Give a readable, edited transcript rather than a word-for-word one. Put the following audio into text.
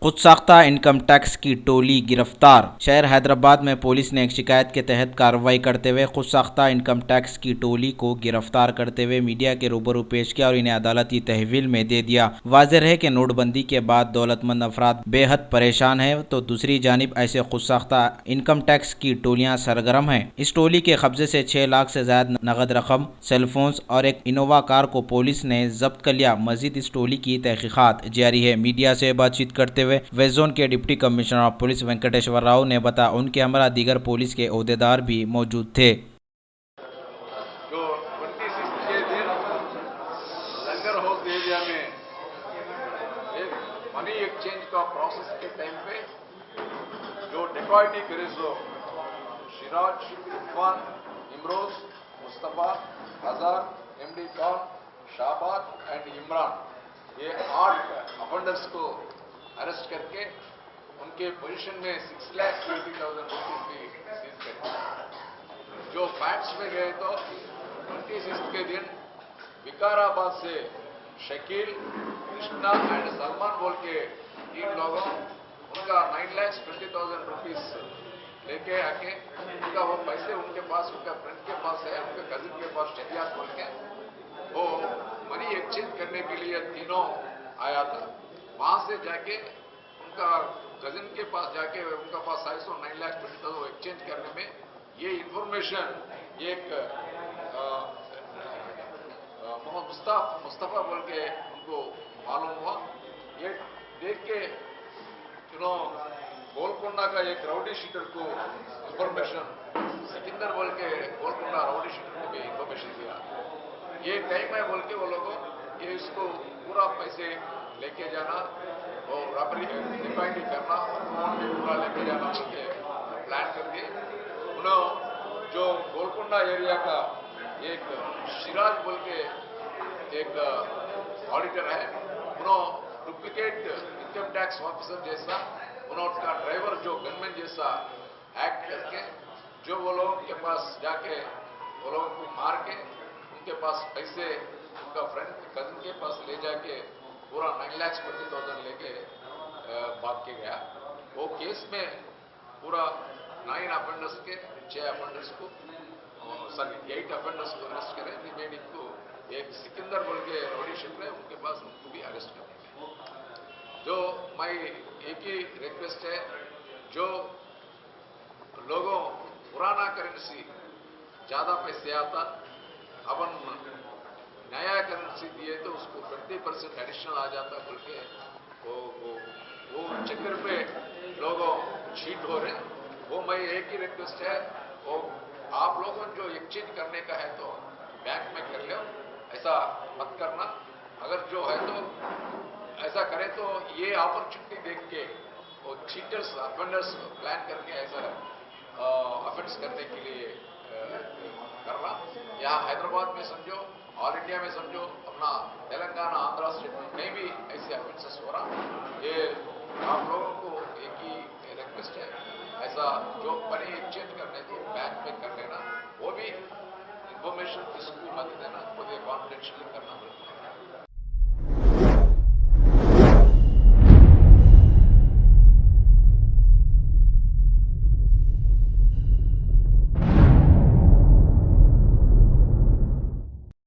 खुद साख्ता income tax की टोली गिरफ्तार। शहर हैदराबाद में पुलिस ने एक शिकायत के तहत कार्रवाई करते हुए खुद साख्ता इनकम टैक्स की टोली को गिरफ्तार करते हुए मीडिया के रूबरू पेश किया और इन्हें अदालती तहवील में दे दिया। वाज़ेह है कि नोटबंदी के बाद दौलतमंद अफराद बेहद परेशान हैं, तो दूसरी जानिब ऐसे खुद साख्ता इनकम टैक्स की टोलियां सरगर्म हैं। इस टोली के कब्जे से 6 लाख से ज्यादा नगद रकम, सेलफोन्स और एक इनोवा कार को पुलिस ने जब्त कर लिया। मजीद इस टोली की तहकीकात जारी है। मीडिया से बातचीत करते हुए वेस्ट जोन के deputy commissioner of police Venkateshwar Rao ने बताया उनके हमरा दीगर पुलिस के ओहदेदार भी मौजूद थे। जो 26 के दिन लंगर हाउस एरिया में एक मनी एक्सचेंज का प्रोसेस के टाइम पे जो डिकॉइटी करे सो शिराज, इरफान, इमरोज, मुस्तफा, हजार, MD cone, Shahbaz and Imran, ये 8 अफेंडर्स को अरेस्ट करके उनके पोजीशन में 6,20,000 रुपीज भी सीज करके जो फैक्ट्स में गए तो 26 के दिन विकाराबाद से शकील, कृष्णा एंड सलमान बोल के 3 लोगों उनका 9,20,000 रुपीज लेके आके उनका वो पैसे उनके पास, उनका फ्रेंड के पास है, उनके कजिन के पास शरियात बोल के वो मनी एक्सचेंज करने के लिए तीनों आया था। वहां से जाके उनका कजिन के पास जाके उनका पास 9,20,000 एक्सचेंज करने में ये इंफॉर्मेशन एक मोहम्मद मुस्तफा बोल के उनको मालूम हुआ। ये देख के गोलकोंडा का एक राउडी शीटर को इंफॉर्मेशन, सिकंदर बोल के गोलकोंडा राउडी शीटर को भी इंफॉर्मेशन दिया। ये टाइम है बोल के वो लोगों ये इसको पूरा पैसे लेके जाना और रॉबरी डिफाइंड करना, अमाउंट भी पूरा लेके जाना के प्लान करके उन्होंने जो गोलकोंडा एरिया का एक शिराज बोल के एक ऑडिटर है, उन्होंने डुप्लीकेट इनकम टैक्स ऑफिसर जैसा उनका ड्राइवर जो गनमैन जैसा एक्ट करके जो वो लोगों के पास जाके वो लोगों को मार के उनके पास पैसे उनका फ्रेंड कजिन के पास ले जाके पूरा 9,20,000 लेके भाग के गया। वो केस में पूरा 9 अफेंडर्स के 6 अफेंडर्स को सॉरी 8 अफेंडर्स को अरेस्ट करें, रिमेनिंग को एक सिकंदर बोल के रौडी शीटर है उनके पास उनको भी अरेस्ट करेंगे। जो मैं एक ही रिक्वेस्ट है, जो लोगों पुराना करेंसी ज्यादा पैसे आता अपन नया करेंसी दिए तो उसको 20% एडिशनल आ जाता बोल के वो चक्कर पे लोगों चीट हो रहे। वो मैं एक ही रिक्वेस्ट है, वो आप लोगों जो एक्सचेंज करने का है तो बैंक में कर लो, ऐसा मत करना। अगर जो है तो ऐसा करें तो ये अपॉर्चुनिटी देख के वो चीटर्स अफेंडर्स प्लान करके ऐसा अफेंस करने के लिए करना। यहाँ हैदराबाद में समझो, ऑल इंडिया में समझो, अपना तेलंगाना, आंध्रा स्टेट में कहीं भी ऐसे अफेंसेस हो रहा। ये आप लोगों को एक ही रिक्वेस्ट है, ऐसा जो मनी एक्सचेंज करने तो बैंक में कर लेना, वो भी इंफॉर्मेशन किसी को मत देना, वो कॉन्फिडेंशियली करना।